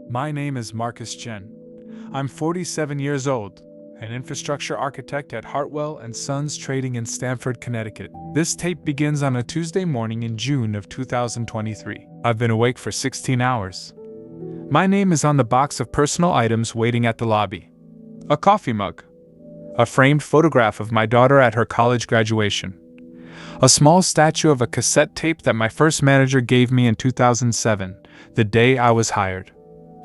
My name is Marcus Jen. I'm 47 years old, an infrastructure architect at Hartwell & Sons Trading in Stamford, Connecticut. This tape begins on a Tuesday morning in June of 2023. I've been awake for 16 hours. My name is on the box of personal items waiting at the lobby. A coffee mug. A framed photograph of my daughter at her college graduation. A small statue of a cassette tape that my first manager gave me in 2007, the day I was hired.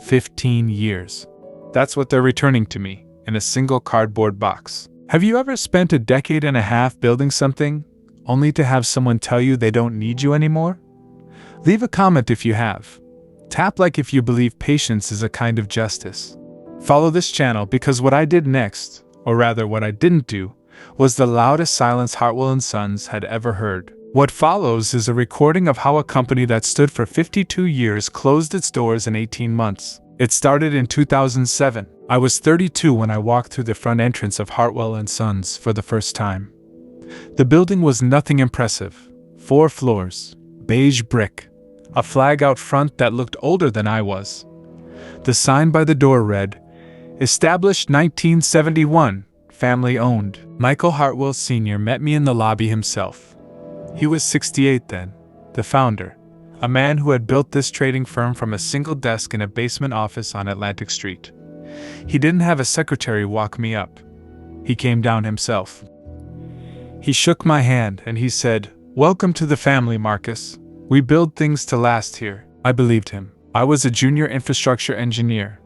15 years. That's what they're returning to me, in a single cardboard box. Have you ever spent a decade and a half building something, only to have someone tell you they don't need you anymore? Leave a comment if you have. Tap like if you believe patience is a kind of justice. Follow this channel because what I did next, or rather what I didn't do, was the loudest silence Hartwell & Sons had ever heard. What follows is a recording of how a company that stood for 52 years closed its doors in 18 months. It started in 2007. I was 32 when I walked through the front entrance of Hartwell & Sons for the first time. The building was nothing impressive. 4 floors, beige brick, a flag out front that looked older than I was. The sign by the door read, "Established 1971, family owned." Michael Hartwell Sr. met me in the lobby himself. He was 68 then, the founder, a man who had built this trading firm from a single desk in a basement office on Atlantic Street. He didn't have a secretary walk me up. He came down himself. He shook my hand and he said, "Welcome to the family, Marcus. We build things to last here." I believed him. I was a junior infrastructure engineer.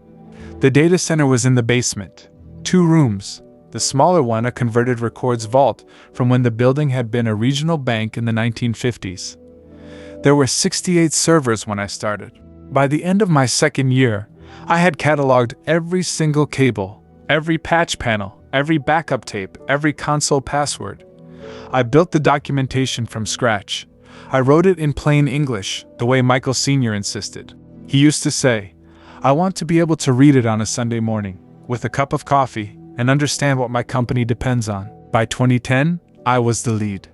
The data center was in the basement. 2 rooms. The smaller one a converted records vault from when the building had been a regional bank in the 1950s. There were 68 servers when I started. By the end of my second year, I had cataloged every single cable, every patch panel, every backup tape, every console password. I built the documentation from scratch. I wrote it in plain English, the way Michael Sr. insisted. He used to say, "I want to be able to read it on a Sunday morning, with a cup of coffee, and understand what my company depends on." By 2010, I was the lead.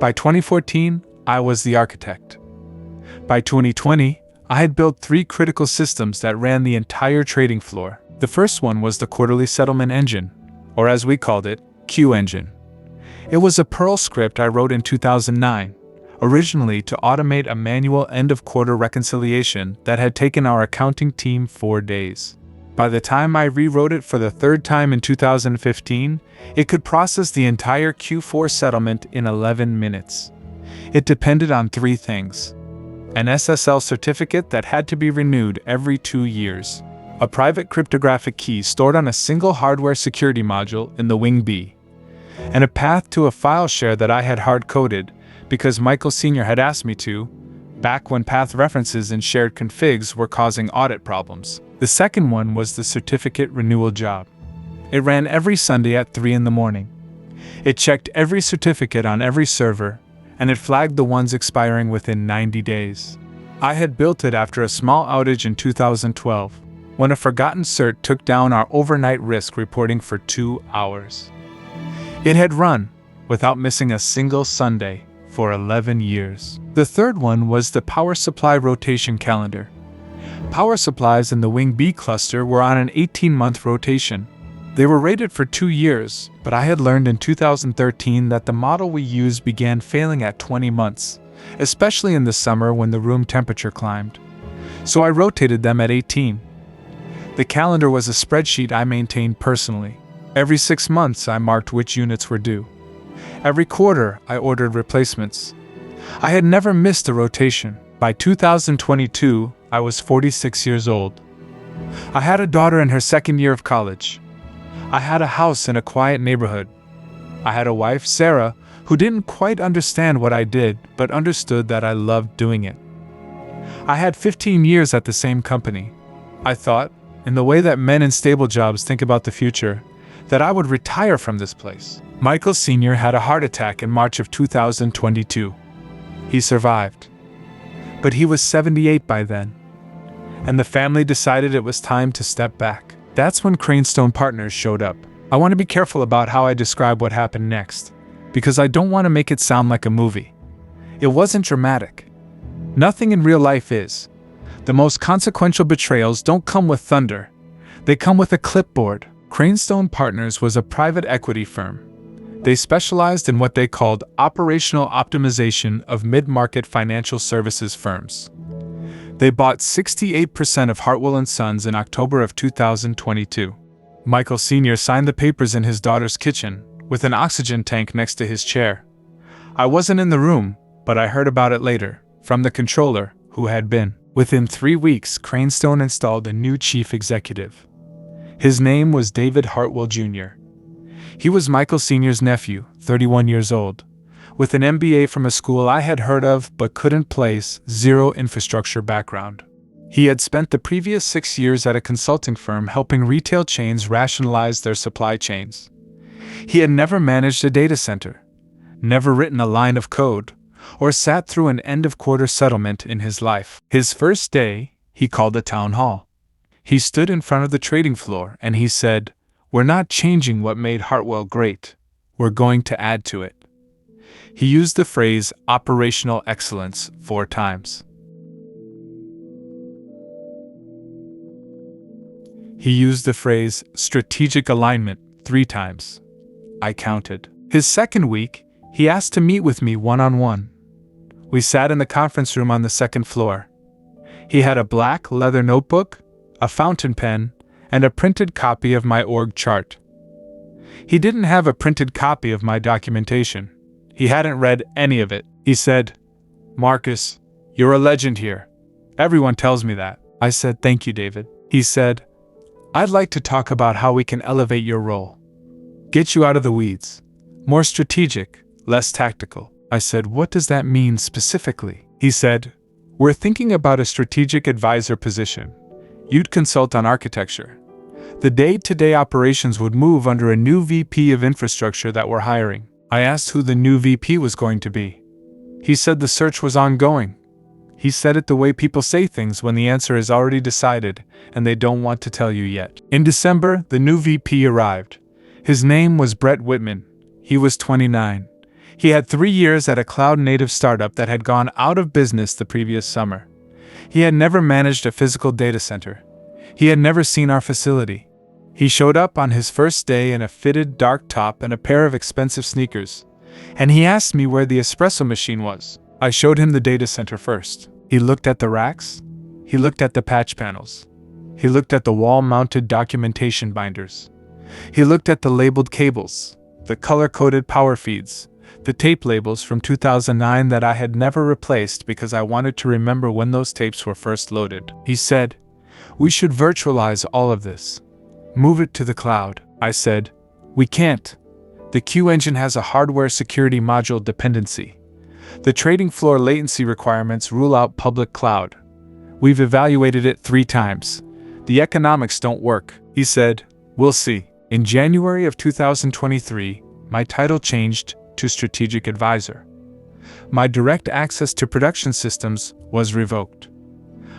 By 2014, I was the architect. By 2020, I had built 3 critical systems that ran the entire trading floor. The first one was the quarterly settlement engine, or as we called it, Q engine. It was a Perl script I wrote in 2009, originally to automate a manual end-of-quarter reconciliation that had taken our accounting team 4 days. By the time I rewrote it for the 3rd time in 2015, it could process the entire Q4 settlement in 11 minutes. It depended on 3 things. An SSL certificate that had to be renewed every 2 years. A private cryptographic key stored on a single hardware security module in the Wing B. And a path to a file share that I had hard-coded because Michael Sr. had asked me to, back when path references in shared configs were causing audit problems. The second one was the certificate renewal job. It ran every Sunday at 3 in the morning. It checked every certificate on every server, and it flagged the ones expiring within 90 days. I had built it after a small outage in 2012, when a forgotten cert took down our overnight risk reporting for 2 hours. It had run, without missing a single Sunday, for 11 years. The third one was the power supply rotation calendar. Power supplies in the Wing B cluster were on an 18-month rotation. They were rated for 2 years, but I had learned in 2013 that the model we used began failing at 20 months, especially in the summer when the room temperature climbed. So I rotated them at 18. The calendar was a spreadsheet I maintained personally. Every 6 months I marked which units were due. Every quarter I ordered replacements. I had never missed a rotation. By 2022, I was 46 years old. I had a daughter in her 2nd year of college. I had a house in a quiet neighborhood. I had a wife, Sarah, who didn't quite understand what I did, but understood that I loved doing it. I had 15 years at the same company. I thought, in the way that men in stable jobs think about the future, that I would retire from this place. Michael Sr. had a heart attack in March of 2022. He survived. But he was 78 by then, and the family decided it was time to step back. That's when KraneStone Partners showed up. I want to be careful about how I describe what happened next, because I don't want to make it sound like a movie. It wasn't dramatic. Nothing in real life is. The most consequential betrayals don't come with thunder. They come with a clipboard. KraneStone Partners was a private equity firm. They specialized in what they called operational optimization of mid-market financial services firms. They bought 68% of Hartwell & Sons in October of 2022. Michael Sr. signed the papers in his daughter's kitchen, with an oxygen tank next to his chair. I wasn't in the room, but I heard about it later, from the controller, who had been. Within 3 weeks, KraneStone installed a new chief executive. His name was David Hartwell Jr. He was Michael Sr.'s nephew, 31 years old, with an MBA from a school I had heard of but couldn't place, zero infrastructure background. He had spent the previous 6 years at a consulting firm helping retail chains rationalize their supply chains. He had never managed a data center, never written a line of code, or sat through an end-of-quarter settlement in his life. His first day, he called a town hall. He stood in front of the trading floor and he said, "We're not changing what made Hartwell great. We're going to add to it." He used the phrase operational excellence 4 times. He used the phrase strategic alignment 3 times. I counted. His second week, he asked to meet with me one-on-one. We sat in the conference room on the 2nd floor. He had a black leather notebook, a fountain pen, and a printed copy of my org chart. He didn't have a printed copy of my documentation. He hadn't read any of it. He said, "Marcus, you're a legend here. Everyone tells me that." I said, "Thank you, David." He said, "I'd like to talk about how we can elevate your role. Get you out of the weeds. More strategic, less tactical." I said, "What does that mean specifically?" He said, "We're thinking about a strategic advisor position. You'd consult on architecture. The day-to-day operations would move under a new VP of infrastructure that we're hiring." I asked who the new VP was going to be. He said the search was ongoing. He said it the way people say things when the answer is already decided and they don't want to tell you yet. In December, the new VP arrived. His name was Brett Whitman. He was 29. He had 3 years at a cloud-native startup that had gone out of business the previous summer. He had never managed a physical data center. He had never seen our facility. He showed up on his first day in a fitted dark top and a pair of expensive sneakers, and he asked me where the espresso machine was. I showed him the data center first. He looked at the racks. He looked at the patch panels. He looked at the wall-mounted documentation binders. He looked at the labeled cables, the color-coded power feeds, the tape labels from 2009 that I had never replaced because I wanted to remember when those tapes were first loaded. He said, "We should virtualize all of this. Move it to the cloud." I said, "We can't. The Q engine has a hardware security module dependency. The trading floor latency requirements rule out public cloud. We've evaluated it 3 times. The economics don't work." He said, "We'll see." In January of 2023, my title changed to Strategic Advisor. My direct access to production systems was revoked.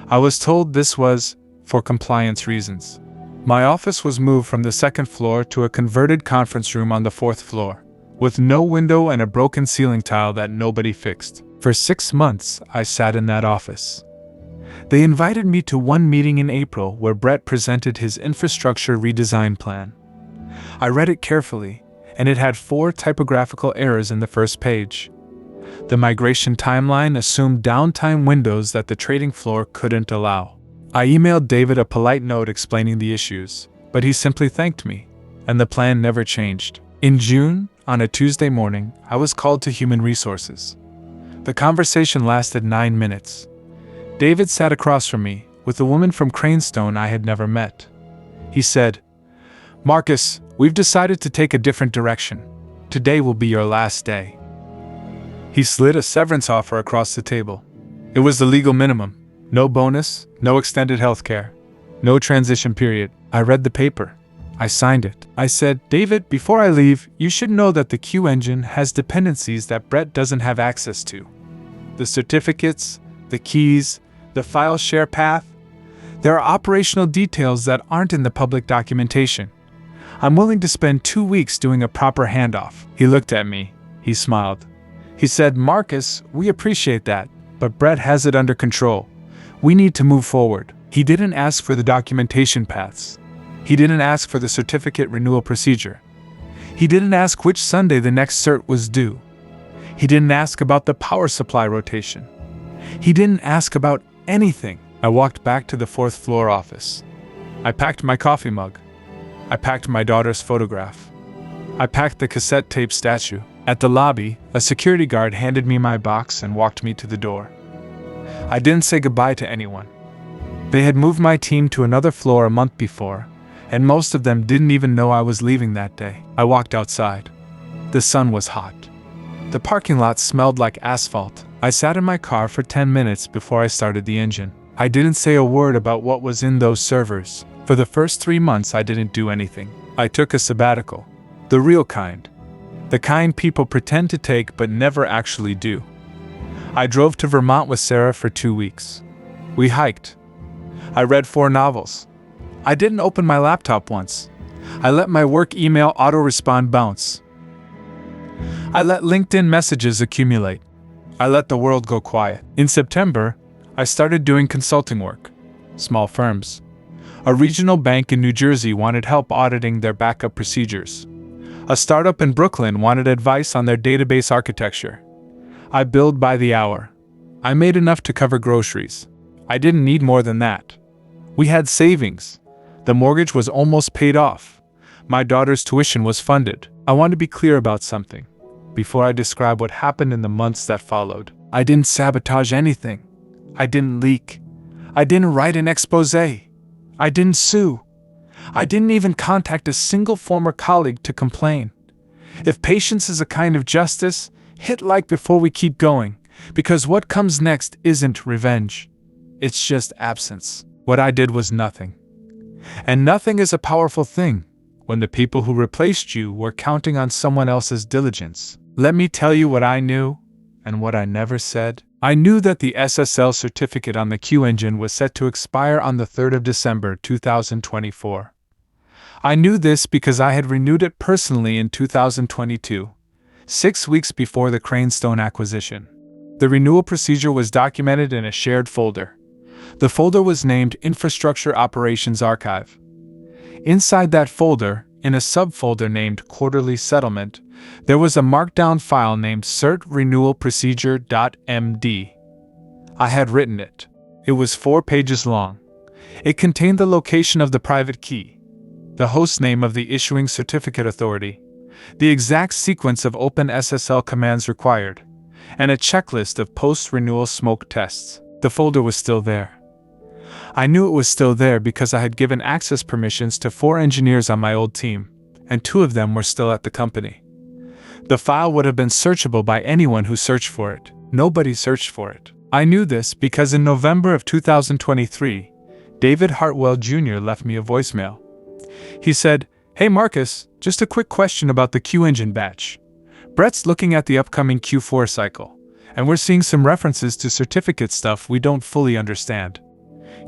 I was told this was for compliance reasons. My office was moved from the 2nd floor to a converted conference room on the 4th floor, with no window and a broken ceiling tile that nobody fixed. For 6 months, I sat in that office. They invited me to one meeting in April where Brett presented his infrastructure redesign plan. I read it carefully, and it had 4 typographical errors in the first page. The migration timeline assumed downtime windows that the trading floor couldn't allow. I emailed David a polite note explaining the issues, but he simply thanked me, and the plan never changed. In June, on a Tuesday morning, I was called to Human Resources. The conversation lasted 9 minutes. David sat across from me, with a woman from KraneStone I had never met. He said, "Marcus, we've decided to take a different direction. Today will be your last day." He slid a severance offer across the table. It was the legal minimum. No bonus, no extended health care, no transition period. I read the paper. I signed it. I said, "David, before I leave, you should know that the Q engine has dependencies that Brett doesn't have access to. The certificates, the keys, the file share path. There are operational details that aren't in the public documentation. I'm willing to spend 2 weeks doing a proper handoff." He looked at me. He smiled. He said, "Marcus, we appreciate that, but Brett has it under control. We need to move forward. He didn't ask for the documentation paths. He didn't ask for the certificate renewal procedure. He didn't ask which Sunday the next cert was due. He didn't ask about the power supply rotation. He didn't ask about anything. I walked back to the 4th floor office. I packed my coffee mug. I packed my daughter's photograph. I packed the cassette tape statue. At the lobby, a security guard handed me my box and walked me to the door. I didn't say goodbye to anyone. They had moved my team to another floor a month before, and most of them didn't even know I was leaving that day. I walked outside. The sun was hot. The parking lot smelled like asphalt. I sat in my car for 10 minutes before I started the engine. I didn't say a word about what was in those servers. For the first 3 months, I didn't do anything. I took a sabbatical. The real kind. The kind people pretend to take but never actually do. I drove to Vermont with Sarah for 2 weeks. We hiked. I read 4 novels. I didn't open my laptop once. I let my work email auto-respond bounce. I let LinkedIn messages accumulate. I let the world go quiet. In September, I started doing consulting work. Small firms. A regional bank in New Jersey wanted help auditing their backup procedures. A startup in Brooklyn wanted advice on their database architecture. I billed by the hour. I made enough to cover groceries. I didn't need more than that. We had savings. The mortgage was almost paid off. My daughter's tuition was funded. I want to be clear about something before I describe what happened in the months that followed. I didn't sabotage anything. I didn't leak. I didn't write an expose. I didn't sue. I didn't even contact a single former colleague to complain. If patience is a kind of justice, hit like before we keep going, because what comes next isn't revenge. It's just absence. What I did was nothing. And nothing is a powerful thing when the people who replaced you were counting on someone else's diligence. Let me tell you what I knew and what I never said. I knew that the SSL certificate on the Q engine was set to expire on the 3rd of December 2024. I knew this because I had renewed it personally in 2022, 6 weeks before the KraneStone acquisition. The renewal procedure was documented in a shared folder. The folder was named Infrastructure Operations Archive. Inside that folder, in a subfolder named Quarterly Settlement, there was a markdown file named CertRenewalProcedure.md. I had written it. It was 4 pages long. It contained the location of the private key, the host name of the issuing certificate authority, the exact sequence of OpenSSL commands required, and a checklist of post-renewal smoke tests. The folder was still there. I knew it was still there because I had given access permissions to 4 engineers on my old team, and 2 of them were still at the company. The file would have been searchable by anyone who searched for it. Nobody searched for it. I knew this because in November of 2023, David Hartwell Jr. left me a voicemail. He said, "Hey Marcus, just a quick question about the Q engine batch. Brett's looking at the upcoming Q4 cycle, and we're seeing some references to certificate stuff we don't fully understand.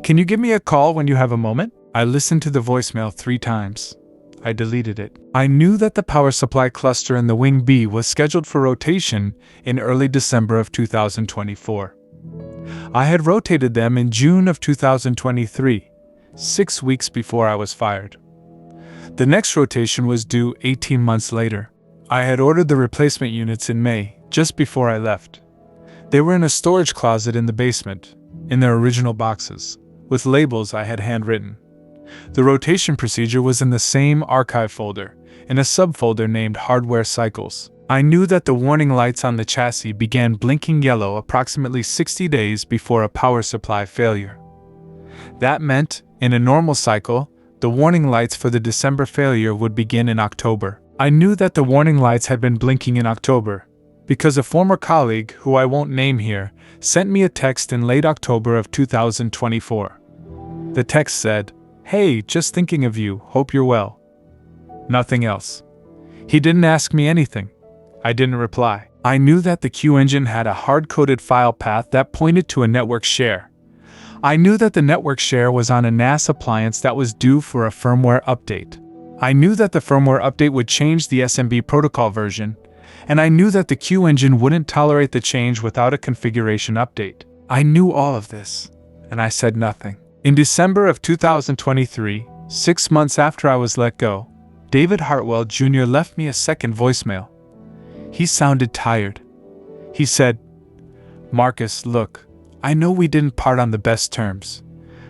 Can you give me a call when you have a moment?" I listened to the voicemail 3 times. I deleted it. I knew that the power supply cluster in the Wing B was scheduled for rotation in early December of 2024. I had rotated them in June of 2023, 6 weeks before I was fired. The next rotation was due 18 months later. I had ordered the replacement units in May, just before I left. They were in a storage closet in the basement, in their original boxes, with labels I had handwritten. The rotation procedure was in the same archive folder, in a subfolder named Hardware Cycles. I knew that the warning lights on the chassis began blinking yellow approximately 60 days before a power supply failure. That meant, in a normal cycle, the warning lights for the December failure would begin in October. I knew that the warning lights had been blinking in October, because a former colleague, who I won't name here, sent me a text in late October of 2024. The text said, "Hey, just thinking of you, hope you're well." Nothing else. He didn't ask me anything. I didn't reply. I knew that the Q engine had a hard-coded file path that pointed to a network share. I knew that the network share was on a NAS appliance that was due for a firmware update. I knew that the firmware update would change the SMB protocol version, and I knew that the Q engine wouldn't tolerate the change without a configuration update. I knew all of this, and I said nothing. In December of 2023, 6 months after I was let go, David Hartwell Jr. left me a second voicemail. He sounded tired. He said, "Marcus, look, I know we didn't part on the best terms,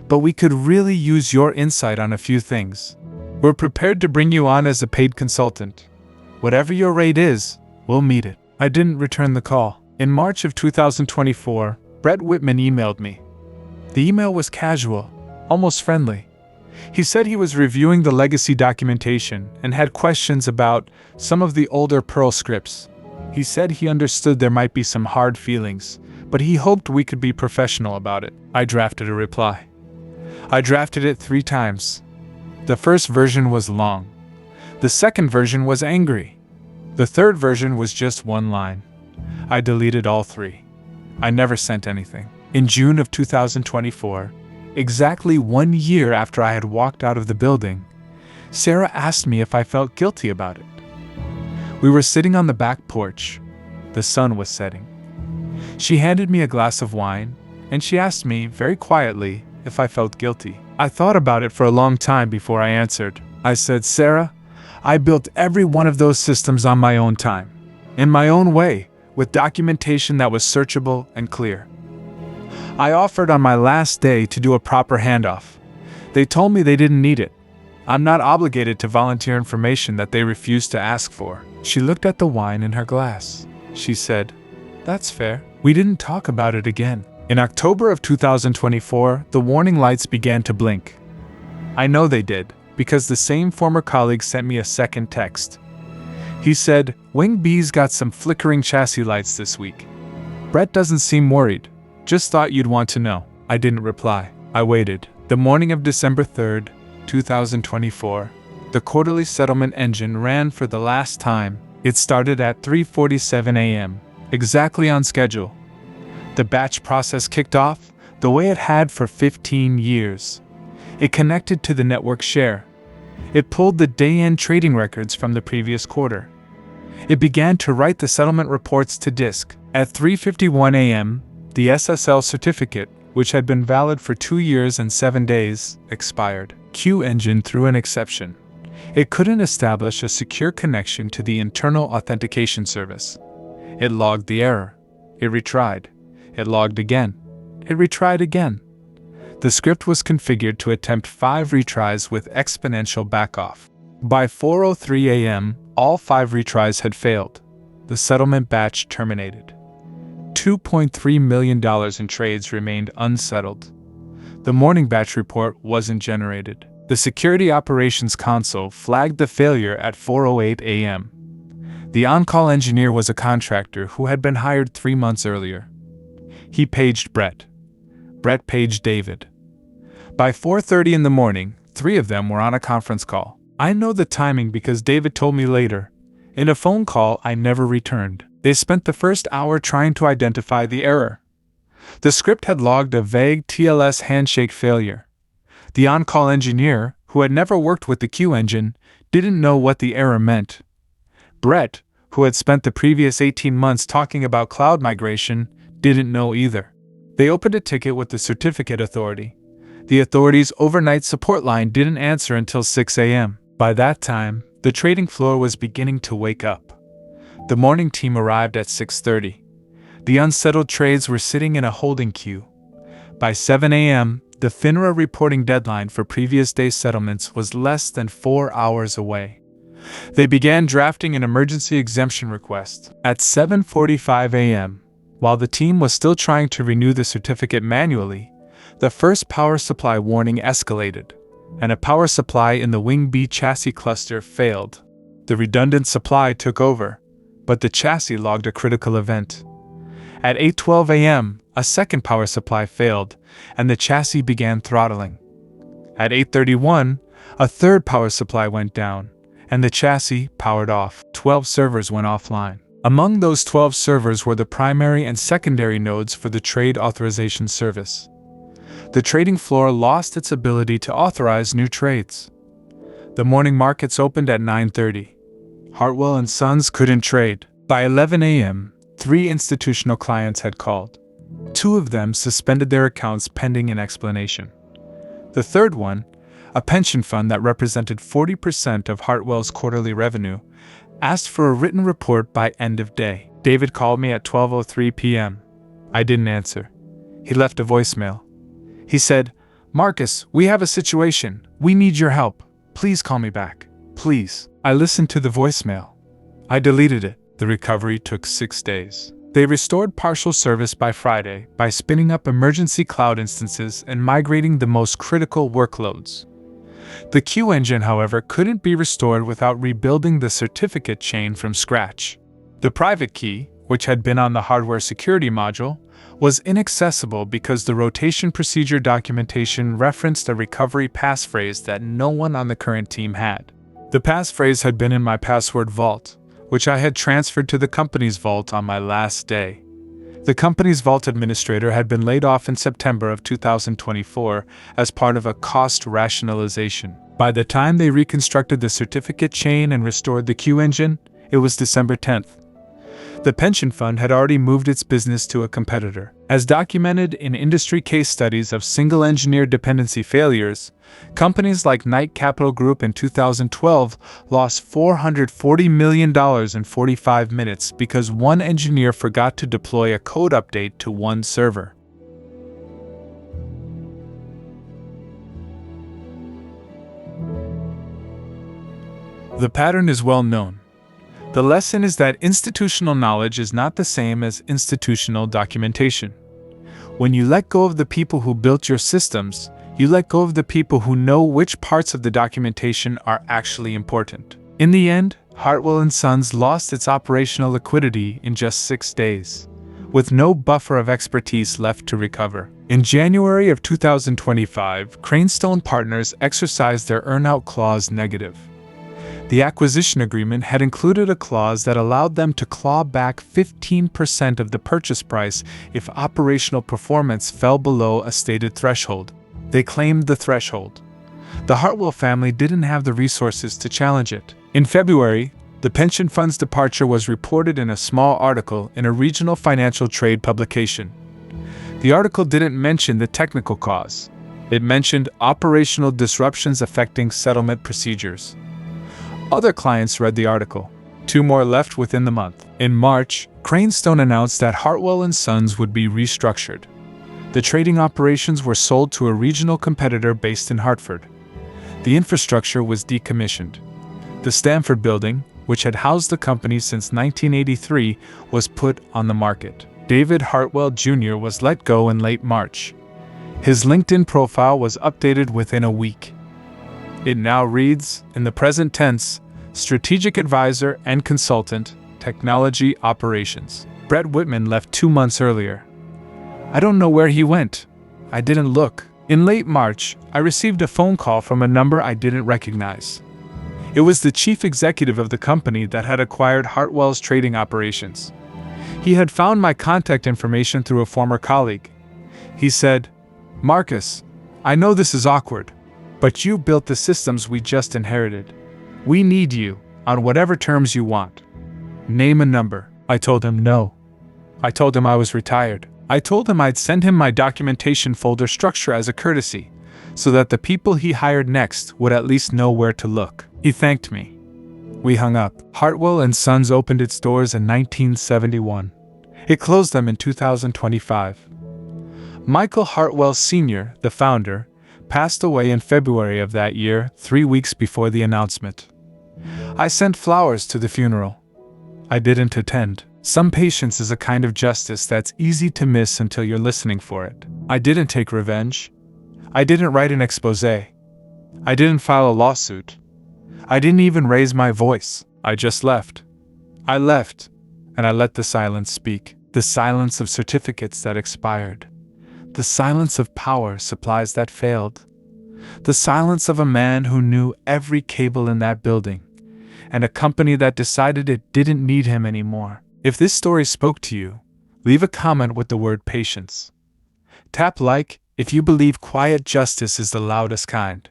but we could really use your insight on a few things. We're prepared to bring you on as a paid consultant. Whatever your rate is, we'll meet it." I didn't return the call. In March of 2024, Brett Whitman emailed me. The email was casual, almost friendly. He said he was reviewing the legacy documentation and had questions about some of the older Perl scripts. He said he understood there might be some hard feelings, but he hoped we could be professional about it. I drafted a reply. I drafted it 3 times. The first version was long. The second version was angry. The third version was just 1 line. I deleted all 3. I never sent anything. In June of 2024, exactly 1 year after I had walked out of the building, Sarah asked me if I felt guilty about it. We were sitting on the back porch. The sun was setting. She handed me a glass of wine, and she asked me, very quietly, if I felt guilty. I thought about it for a long time before I answered. I said, "Sarah, I built every one of those systems on my own time, in my own way, with documentation that was searchable and clear. I offered on my last day to do a proper handoff. They told me they didn't need it. I'm not obligated to volunteer information that they refused to ask for." She looked at the wine in her glass. She said, "That's fair." We didn't talk about it again. In October of 2024, the warning lights began to blink. I know they did, because the same former colleague sent me a second text. He said, "Wing B's got some flickering chassis lights this week. Brett doesn't seem worried. Just thought you'd want to know." I didn't reply. I waited. The morning of December 3rd, 2024, the quarterly settlement engine ran for the last time. It started at 3:47 a.m., exactly on schedule. The batch process kicked off the way it had for 15 years. It connected to the network share. It pulled the day-end trading records from the previous quarter. It began to write the settlement reports to disk. At 3:51 a.m., the SSL certificate, which had been valid for 2 years and 7 days, expired. Q Engine threw an exception. It couldn't establish a secure connection to the internal authentication service. It logged the error. It retried. It logged again. It retried again. The script was configured to attempt 5 retries with exponential backoff. By 4:03 a.m., all 5 retries had failed. The settlement batch terminated. $2.3 million in trades remained unsettled. The morning batch report wasn't generated. The Security Operations Console flagged the failure at 4:08 a.m. The on-call engineer was a contractor who had been hired 3 months earlier. He paged Brett. Brett paged David. By 4:30 in the morning, 3 of them were on a conference call. I know the timing because David told me later. In a phone call I never returned. They spent the first hour trying to identify the error. The script had logged a vague TLS handshake failure. The on-call engineer, who had never worked with the Q engine, didn't know what the error meant. Brett, who had spent the previous 18 months talking about cloud migration, didn't know either. They opened a ticket with the certificate authority. The authority's overnight support line didn't answer until 6 a.m. By that time, the trading floor was beginning to wake up. The morning team arrived at 6:30. The unsettled trades were sitting in a holding queue. By 7 a.m., the FINRA reporting deadline for previous day settlements was less than 4 hours away. They began drafting an emergency exemption request. At 7:45 a.m., while the team was still trying to renew the certificate manually, the first power supply warning escalated, and a power supply in the Wing B chassis cluster failed. The redundant supply took over, but the chassis logged a critical event. At 8:12 a.m., a second power supply failed, and the chassis began throttling. At 8:31, a third power supply went down, and the chassis powered off. 12 servers went offline. Among those 12 servers were the primary and secondary nodes for the Trade Authorization Service. The trading floor lost its ability to authorize new trades. The morning markets opened at 9:30. Hartwell & Sons couldn't trade. By 11 a.m., 3 institutional clients had called. 2 of them suspended their accounts pending an explanation. The third one, a pension fund that represented 40% of Hartwell's quarterly revenue, asked for a written report by end of day. David called me at 12:03 p.m. I didn't answer. He left a voicemail. He said, "Marcus, we have a situation. We need your help. Please call me back. Please." I listened to the voicemail. I deleted it. The recovery took 6 days. They restored partial service by Friday by spinning up emergency cloud instances and migrating the most critical workloads. The Q engine, however, couldn't be restored without rebuilding the certificate chain from scratch. The private key, which had been on the hardware security module, was inaccessible because the rotation procedure documentation referenced a recovery passphrase that no one on the current team had. The passphrase had been in my password vault, which I had transferred to the company's vault on my last day. The company's vault administrator had been laid off in September of 2024 as part of a cost rationalization. By the time they reconstructed the certificate chain and restored the Q engine, it was December 10th. The pension fund had already moved its business to a competitor. As documented in industry case studies of single engineer dependency failures, companies like Knight Capital Group in 2012 lost $440 million in 45 minutes because one engineer forgot to deploy a code update to one server. The pattern is well known. The lesson is that institutional knowledge is not the same as institutional documentation. When you let go of the people who built your systems, you let go of the people who know which parts of the documentation are actually important. In the end, Hartwell & Sons lost its operational liquidity in just 6 days, with no buffer of expertise left to recover. In January of 2025, KraneStone Partners exercised their earnout clause negative. The acquisition agreement had included a clause that allowed them to claw back 15% of the purchase price if operational performance fell below a stated threshold. They claimed the threshold. The Hartwell family didn't have the resources to challenge it. In February, the pension fund's departure was reported in a small article in a regional financial trade publication. The article didn't mention the technical cause. It mentioned operational disruptions affecting settlement procedures. Other clients read the article. 2 more left within the month. In March, KraneStone announced that Hartwell & Sons would be restructured. The trading operations were sold to a regional competitor based in Hartford. The infrastructure was decommissioned. The Stamford building, which had housed the company since 1983, was put on the market. David Hartwell Jr. was let go in late March. His LinkedIn profile was updated within a week. It now reads, in the present tense, Strategic Advisor and Consultant, Technology Operations. Brett Whitman left 2 months earlier. I don't know where he went. I didn't look. In late March, I received a phone call from a number I didn't recognize. It was the chief executive of the company that had acquired Hartwell's trading operations. He had found my contact information through a former colleague. He said, "Marcus, I know this is awkward, but you built the systems we just inherited. We need you, on whatever terms you want. Name a number." I told him no. I told him I was retired. I told him I'd send him my documentation folder structure as a courtesy, so that the people he hired next would at least know where to look. He thanked me. We hung up. Hartwell & Sons opened its doors in 1971. It closed them in 2025. Michael Hartwell Sr., the founder, passed away in February of that year, 3 weeks before the announcement. I sent flowers to the funeral. I didn't attend. Some patience is a kind of justice that's easy to miss until you're listening for it. I didn't take revenge. I didn't write an expose. I didn't file a lawsuit. I didn't even raise my voice. I just left. I left, and I let the silence speak. The silence of certificates that expired. The silence of power supplies that failed. The silence of a man who knew every cable in that building, and a company that decided it didn't need him anymore. If this story spoke to you, leave a comment with the word patience. Tap like if you believe quiet justice is the loudest kind.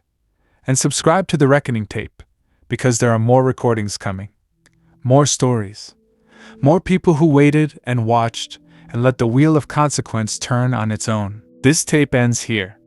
And subscribe to The Reckoning Tape, because there are more recordings coming. More stories. More people who waited and watched and let the wheel of consequence turn on its own. This tape ends here.